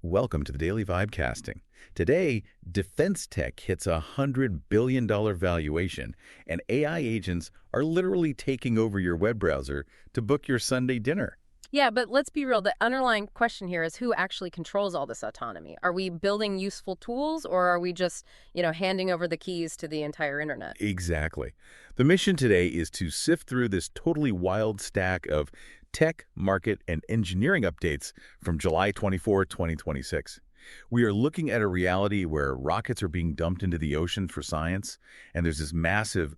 Welcome to the Daily Vibecasting. Today, defense tech hits a $100 billion valuation, and AI agents are literally taking over your web browser to book your Sunday dinner. Yeah, but let's be real. The underlying question here is who actually controls all this autonomy? Are we building useful tools, or are we just, handing over the keys to the entire internet? Exactly. The mission today is to sift through this totally wild stack of tech, market, and engineering updates from July 24, 2026. We are looking at a reality where rockets are being dumped into the ocean for science, and there's this massive,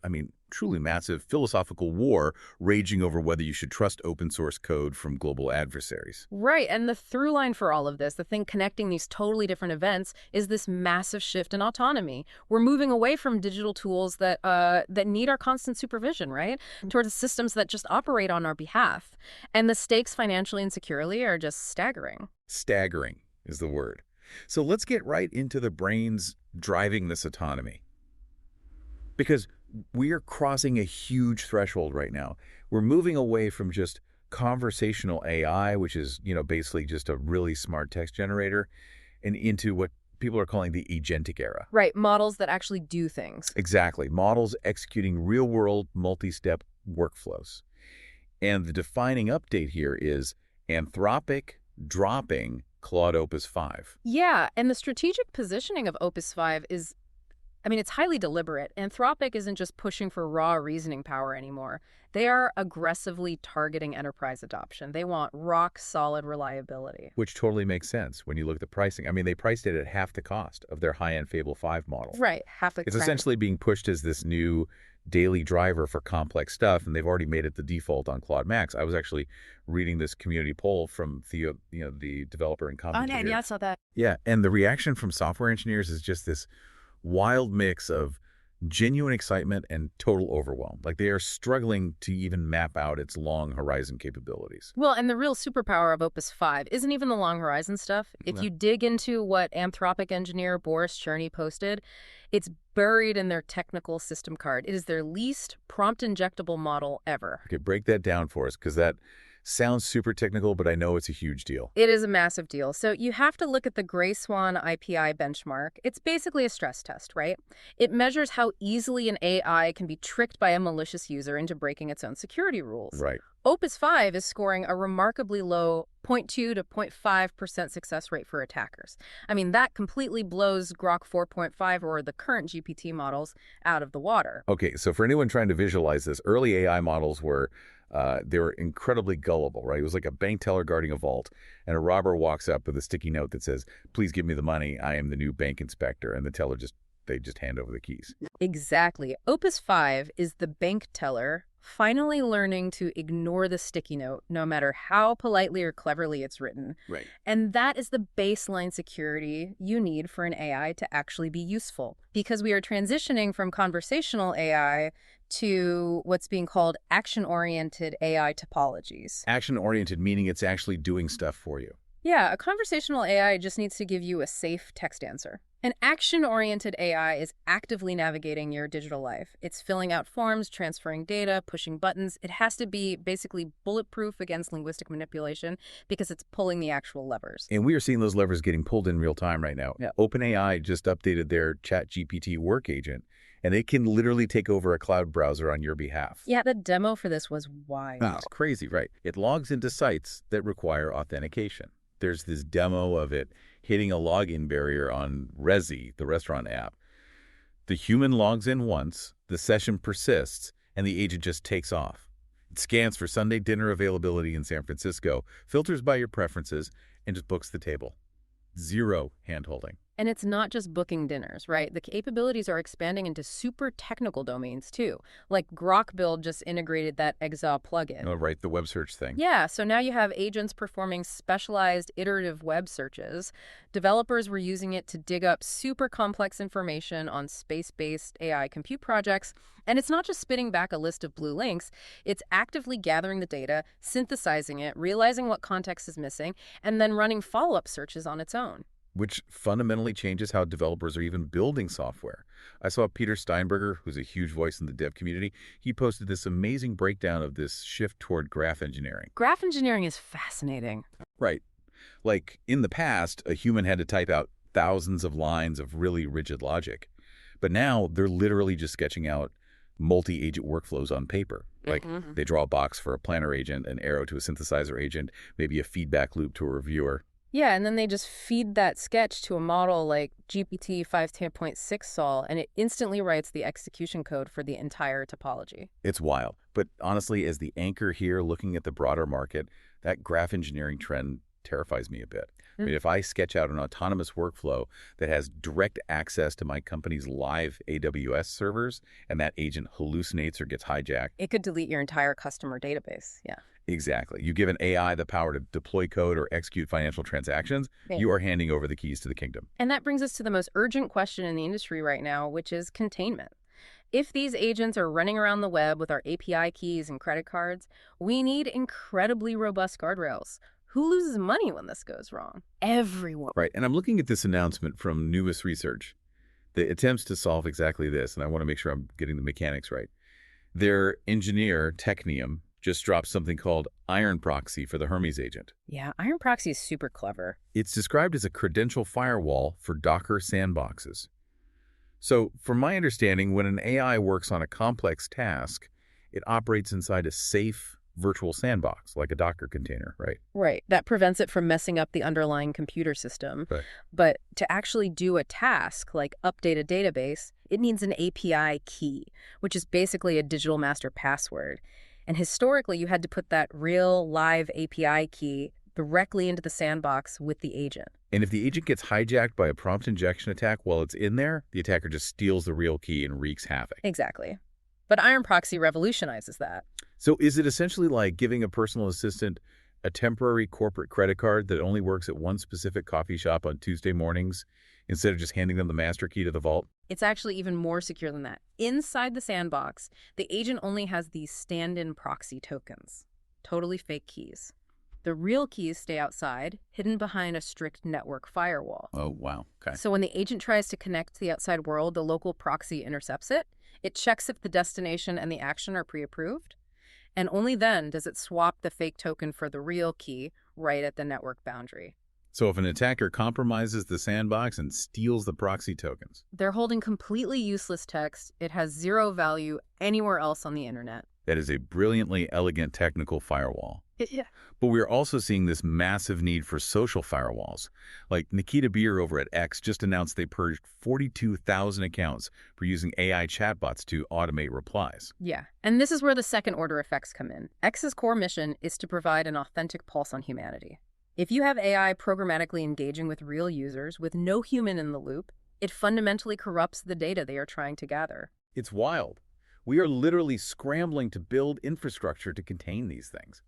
truly massive philosophical war raging over whether you should trust open source code from global adversaries. Right, and the through line for all of this, the thing connecting these totally different events, is this massive shift in autonomy. We're moving away from digital tools that need our constant supervision, right, towards systems that just operate on our behalf. And the stakes financially and securely are just staggering. Staggering is the word. So let's get right into the brains driving this autonomy. Because we are crossing a huge threshold right now. We're moving away from just conversational AI, which is, basically just a really smart text generator, and into what people are calling the agentic era. Right, models that actually do things. Exactly. Models executing real-world multi-step workflows. And the defining update here is Anthropic dropping Claude Opus 5. Yeah, and the strategic positioning of Opus 5 is, it's highly deliberate. Anthropic isn't just pushing for raw reasoning power anymore. They are aggressively targeting enterprise adoption. They want rock-solid reliability. Which totally makes sense when you look at the pricing. They priced it at half the cost of their high-end Fable 5 model. Right, half the It's essentially being pushed as this new daily driver for complex stuff, and they've already made it the default on Claude Max. I was actually reading this community poll from Theo, the developer and commentator. Oh, yeah, I saw that. Yeah, and the reaction from software engineers is just this wild mix of genuine excitement and total overwhelm. Like they are struggling to even map out its long horizon capabilities. Well, and the real superpower of Opus 5 isn't even the long horizon stuff. If you dig into what Anthropic engineer Boris Cherny posted, it's buried in their technical system card. It is their least prompt injectable model ever. Okay, break that down for us, because that sounds super technical, but I know it's a huge deal. It is a massive deal. So you have to look at the Gray Swan IPI benchmark. It's basically a stress test, right? It measures how easily an AI can be tricked by a malicious user into breaking its own security rules. Right. Opus 5 is scoring a remarkably low 0.2 to 0.5% success rate for attackers. That completely blows Grok 4.5 or the current GPT models out of the water. Okay, so for anyone trying to visualize this, early AI models were they were incredibly gullible, right? It was like a bank teller guarding a vault, and a robber walks up with a sticky note that says, "Please give me the money. I am the new bank inspector." And the teller they just hand over the keys. Exactly. Opus 5 is the bank teller finally learning to ignore the sticky note, no matter how politely or cleverly it's written. Right. And that is the baseline security you need for an AI to actually be useful. Because we are transitioning from conversational AI to what's being called action-oriented AI topologies. Action-oriented, meaning it's actually doing stuff for you. Yeah, a conversational AI just needs to give you a safe text answer. An action-oriented AI is actively navigating your digital life. It's filling out forms, transferring data, pushing buttons. It has to be basically bulletproof against linguistic manipulation because it's pulling the actual levers. And we are seeing those levers getting pulled in real time right now. Yeah. OpenAI just updated their ChatGPT work agent, and it can literally take over a cloud browser on your behalf. Yeah, the demo for this was wild. It's crazy, right? It logs into sites that require authentication. There's this demo of it hitting a login barrier on Resy, the restaurant app. The human logs in once, the session persists, and the agent just takes off. It scans for Sunday dinner availability in San Francisco, filters by your preferences, and just books the table. Zero hand-holding. And it's not just booking dinners, right? The capabilities are expanding into super technical domains, too. Like Grok Build just integrated that Exa plugin. Oh, right, the web search thing. Yeah, so now you have agents performing specialized iterative web searches. Developers were using it to dig up super complex information on space-based AI compute projects. And it's not just spitting back a list of blue links. It's actively gathering the data, synthesizing it, realizing what context is missing, and then running follow-up searches on its own. Which fundamentally changes how developers are even building software. I saw Peter Steinberger, who's a huge voice in the dev community. He posted this amazing breakdown of this shift toward graph engineering. Graph engineering is fascinating. Right. Like, in the past, a human had to type out thousands of lines of really rigid logic. But now they're literally just sketching out multi-agent workflows on paper. Like, they draw a box for a planner agent, an arrow to a synthesizer agent, maybe a feedback loop to a reviewer. Yeah, and then they just feed that sketch to a model like GPT 5.10.6 Sol, and it instantly writes the execution code for the entire topology. It's wild. But honestly, as the anchor here, looking at the broader market, that graph engineering trend terrifies me a bit. I mean, if I sketch out an autonomous workflow that has direct access to my company's live AWS servers, and that agent hallucinates or gets hijacked. It could delete your entire customer database, yeah. Exactly. You give an AI the power to deploy code or execute financial transactions, you are handing over the keys to the kingdom. And that brings us to the most urgent question in the industry right now, which is containment. If these agents are running around the web with our API keys and credit cards, we need incredibly robust guardrails. Who loses money when this goes wrong? Everyone. Right. And I'm looking at this announcement from Nous Research that attempts to solve exactly this, and I want to make sure I'm getting the mechanics right. Their engineer, Technium, just dropped something called Iron Proxy for the Hermes agent. Yeah, Iron Proxy is super clever. It's described as a credential firewall for Docker sandboxes. So, from my understanding, when an AI works on a complex task, it operates inside a safe virtual sandbox, like a Docker container, right? Right. That prevents it from messing up the underlying computer system. Right. But to actually do a task, like update a database, it needs an API key, which is basically a digital master password. And historically, you had to put that real live API key directly into the sandbox with the agent. And if the agent gets hijacked by a prompt injection attack while it's in there, the attacker just steals the real key and wreaks havoc. Exactly. But Iron Proxy revolutionizes that. So is it essentially like giving a personal assistant a temporary corporate credit card that only works at one specific coffee shop on Tuesday mornings instead of just handing them the master key to the vault? It's actually even more secure than that. Inside the sandbox, the agent only has these stand-in proxy tokens, totally fake keys. The real keys stay outside, hidden behind a strict network firewall. Oh, wow. Okay. So when the agent tries to connect to the outside world, the local proxy intercepts it. It checks if the destination and the action are pre-approved. And only then does it swap the fake token for the real key right at the network boundary. So if an attacker compromises the sandbox and steals the proxy tokens, they're holding completely useless text. It has zero value anywhere else on the internet. that is a brilliantly elegant technical firewall. Yeah. But we're also seeing this massive need for social firewalls. Like Nikita Beer over at X just announced they purged 42,000 accounts for using AI chatbots to automate replies. Yeah. And this is where the second order effects come in. X's core mission is to provide an authentic pulse on humanity. If you have AI programmatically engaging with real users with no human in the loop, it fundamentally corrupts the data they are trying to gather. It's wild. We are literally scrambling to build infrastructure to contain these things.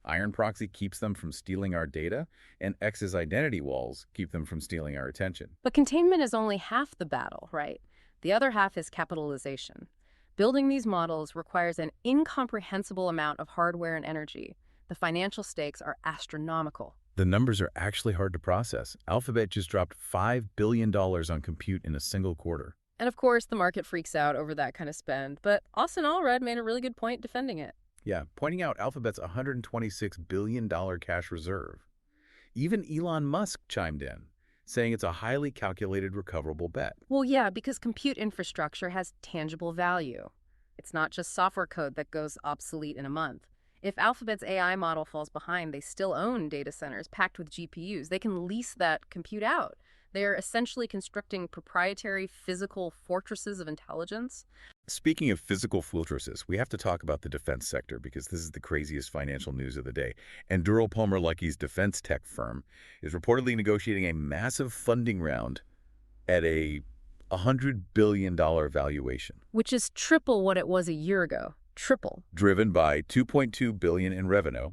Iron Proxy keeps them from stealing our data, and X's identity walls keep them from stealing our attention. But containment is only half the battle, right? The other half is capitalization. Building these models requires an incomprehensible amount of hardware and energy. The financial stakes are astronomical. The numbers are actually hard to process. Alphabet just dropped $5 billion on compute in a single quarter. And of course, the market freaks out over that kind of spend, but Austin Allred made a really good point defending it. Yeah, pointing out Alphabet's $126 billion cash reserve. Even Elon Musk chimed in, saying it's a highly calculated recoverable bet. Well, yeah, because compute infrastructure has tangible value. It's not just software code that goes obsolete in a month. If Alphabet's AI model falls behind, they still own data centers packed with GPUs. They can lease that compute out. They are essentially constructing proprietary physical fortresses of intelligence. Speaking of physical fortresses, we have to talk about the defense sector because this is the craziest financial news of the day. And Durrell Palmer Luckey's defense tech firm is reportedly negotiating a massive funding round at a $100 billion valuation. Which is triple what it was a year ago. Triple. Driven by $2.2 billion in revenue.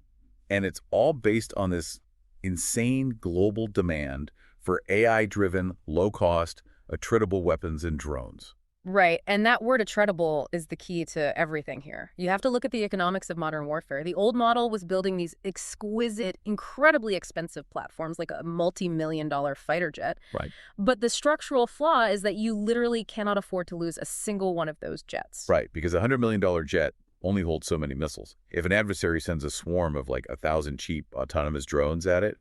And it's all based on this insane global demand for AI-driven, low-cost, attritable weapons and drones. Right, and that word attritable is the key to everything here. You have to look at the economics of modern warfare. The old model was building these exquisite, incredibly expensive platforms like a multi-million-dollar fighter jet. Right. But the structural flaw is that you literally cannot afford to lose a single one of those jets. Right, because a $100 million jet only holds so many missiles. If an adversary sends a swarm of like 1,000 cheap autonomous drones at it,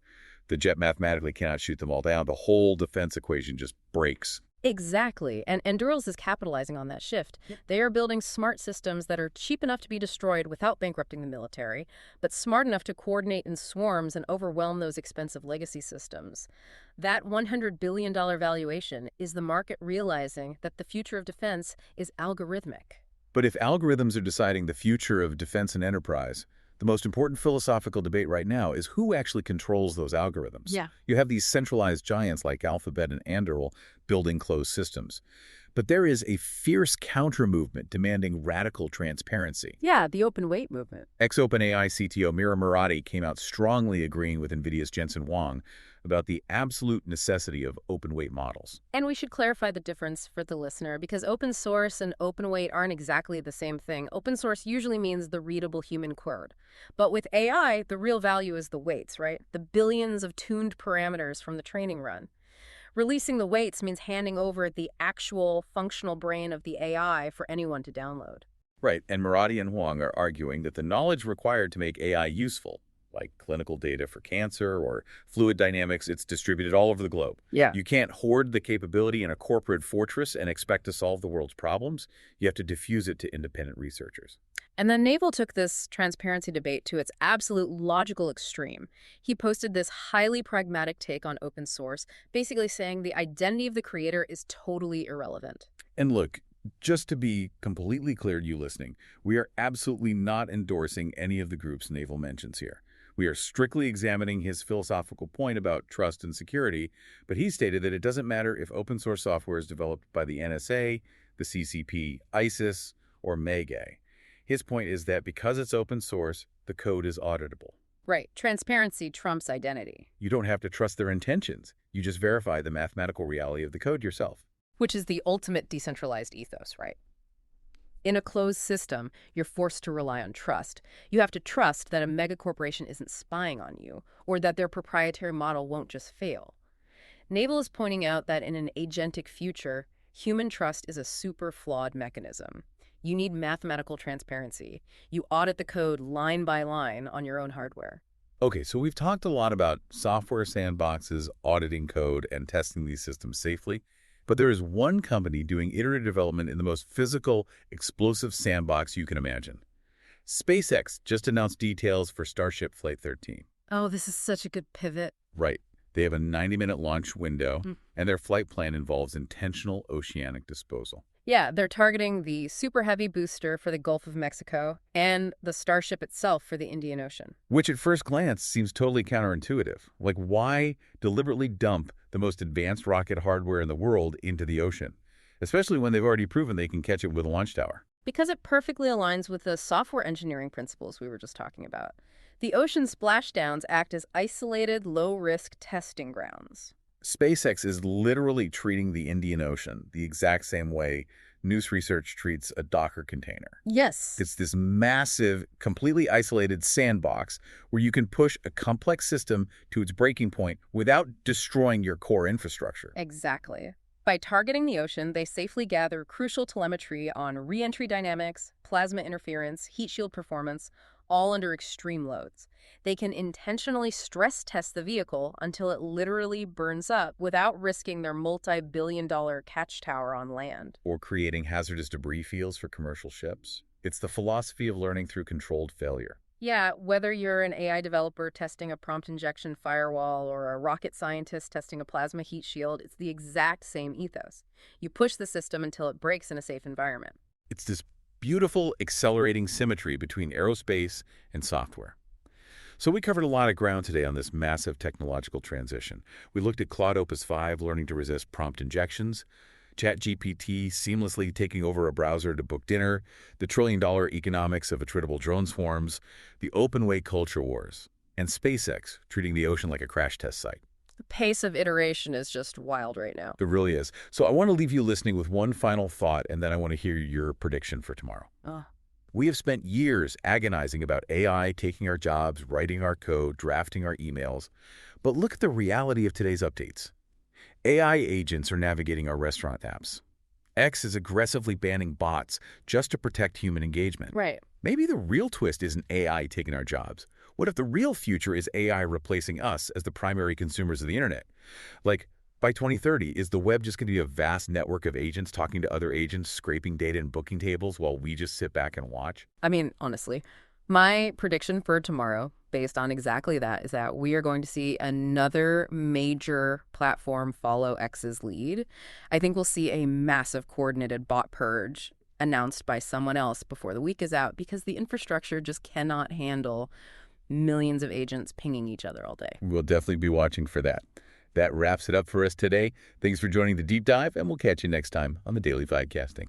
The jet mathematically cannot shoot them all down. The whole defense equation just breaks. Exactly. And Durals is capitalizing on that shift. They are building smart systems that are cheap enough to be destroyed without bankrupting the military, but smart enough to coordinate in swarms and overwhelm those expensive legacy systems. That $100 billion valuation is the market realizing that the future of defense is algorithmic. But if algorithms are deciding the future of defense and enterprise, the most important philosophical debate right now is who actually controls those algorithms. Yeah. You have these centralized giants like Alphabet and Anduril building closed systems. But there is a fierce counter-movement demanding radical transparency. Yeah, the open weight movement. Ex-OpenAI CTO Mira Murati came out strongly agreeing with NVIDIA's Jensen Huang about the absolute necessity of open weight models. And we should clarify the difference for the listener, because open source and open weight aren't exactly the same thing. Open source usually means the readable human code. But with AI, the real value is the weights, right? The billions of tuned parameters from the training run. Releasing the weights means handing over the actual functional brain of the AI for anyone to download. Right, and Murati and Huang are arguing that the knowledge required to make AI useful, like clinical data for cancer or fluid dynamics, it's distributed all over the globe. Yeah. You can't hoard the capability in a corporate fortress and expect to solve the world's problems. You have to diffuse it to independent researchers. And then Naval took this transparency debate to its absolute logical extreme. He posted this highly pragmatic take on open source, basically saying the identity of the creator is totally irrelevant. And look, just to be completely clear, you listening, we are absolutely not endorsing any of the groups Naval mentions here. We are strictly examining his philosophical point about trust and security, but he stated that it doesn't matter if open source software is developed by the NSA, the CCP, ISIS, or MAGA. His point is that because it's open source, the code is auditable. Right. Transparency trumps identity. You don't have to trust their intentions. You just verify the mathematical reality of the code yourself. Which is the ultimate decentralized ethos, right? In a closed system, you're forced to rely on trust. You have to trust that a megacorporation isn't spying on you, or that their proprietary model won't just fail. Naval is pointing out that in an agentic future, human trust is a super flawed mechanism. You need mathematical transparency. You audit the code line by line on your own hardware. Okay, so we've talked a lot about software sandboxes, auditing code, and testing these systems safely. But there is one company doing iterative development in the most physical, explosive sandbox you can imagine. SpaceX just announced details for Starship Flight 13. Oh, this is such a good pivot. Right. They have a 90-minute launch window, and their flight plan involves intentional oceanic disposal. Yeah, they're targeting the Super Heavy booster for the Gulf of Mexico and the Starship itself for the Indian Ocean. Which at first glance seems totally counterintuitive. Like, why deliberately dump the most advanced rocket hardware in the world into the ocean? Especially when they've already proven they can catch it with a launch tower. Because it perfectly aligns with the software engineering principles we were just talking about. The ocean splashdowns act as isolated, low-risk testing grounds. SpaceX is literally treating the Indian Ocean the exact same way Nous Research treats a Docker container. Yes. It's this massive, completely isolated sandbox where you can push a complex system to its breaking point without destroying your core infrastructure. Exactly. By targeting the ocean, they safely gather crucial telemetry on re-entry dynamics, plasma interference, heat shield performance, all under extreme loads. They can intentionally stress test the vehicle until it literally burns up without risking their multi-billion-dollar catch tower on land. Or creating hazardous debris fields for commercial ships. It's the philosophy of learning through controlled failure. Yeah, whether you're an AI developer testing a prompt injection firewall or a rocket scientist testing a plasma heat shield, it's the exact same ethos. You push the system until it breaks in a safe environment. It's this beautiful accelerating symmetry between aerospace and software. So we covered a lot of ground today on this massive technological transition. We looked at Claude Opus 5 learning to resist prompt injections, ChatGPT seamlessly taking over a browser to book dinner, the trillion-dollar economics of attritable drone swarms, the open-way culture wars, and SpaceX treating the ocean like a crash test site. The pace of iteration is just wild right now. It really is. So I want to leave you listening with one final thought, and then I want to hear your prediction for tomorrow. We have spent years agonizing about AI taking our jobs, writing our code, drafting our emails. But look at the reality of today's updates. AI agents are navigating our restaurant apps. X is aggressively banning bots just to protect human engagement. Right. Maybe the real twist isn't AI taking our jobs. What if the real future is AI replacing us as the primary consumers of the internet? Like, by 2030, is the web just going to be a vast network of agents talking to other agents, scraping data in booking tables while we just sit back and watch? I mean, honestly, my prediction for tomorrow, based on exactly that, is that we are going to see another major platform follow X's lead. I think we'll see a massive coordinated bot purge announced by someone else before the week is out because the infrastructure just cannot handle millions of agents pinging each other all day. We'll definitely be watching for that. That wraps it up for us today. Thanks for joining the deep dive, and we'll catch you next time on the Daily Videcasting.